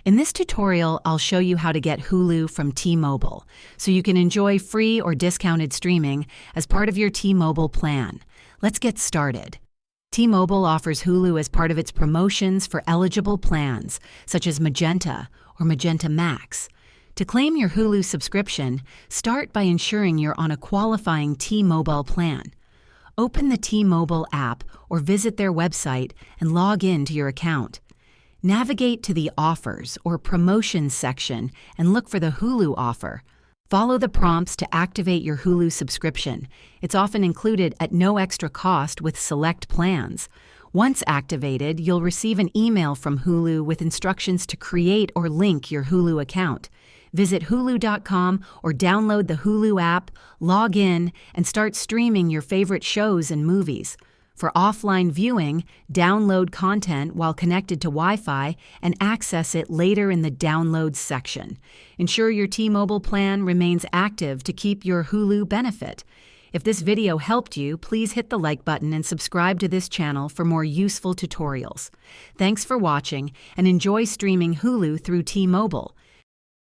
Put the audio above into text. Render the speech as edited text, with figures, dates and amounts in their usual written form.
In this tutorial, I'll show you how to get Hulu from T-Mobile, so you can enjoy free or discounted streaming as part of your T-Mobile plan. Let's get started. T-Mobile offers Hulu as part of its promotions for eligible plans, such as Magenta or Magenta Max. To claim your Hulu subscription, start by ensuring you're on a qualifying T-Mobile plan. Open the T-Mobile app or visit their website and log in to your account. Navigate to the Offers or Promotions section and look for the Hulu offer. Follow the prompts to activate your Hulu subscription. It's often included at no extra cost with select plans. Once activated, you'll receive an email from Hulu with instructions to create or link your Hulu account. Visit Hulu.com or download the Hulu app, log in, and start streaming your favorite shows and movies. For offline viewing, download content while connected to Wi-Fi and access it later in the Downloads section. Ensure your T-Mobile plan remains active to keep your Hulu benefit. If this video helped you, please hit the like button and subscribe to this channel for more useful tutorials. Thanks for watching and enjoy streaming Hulu through T-Mobile.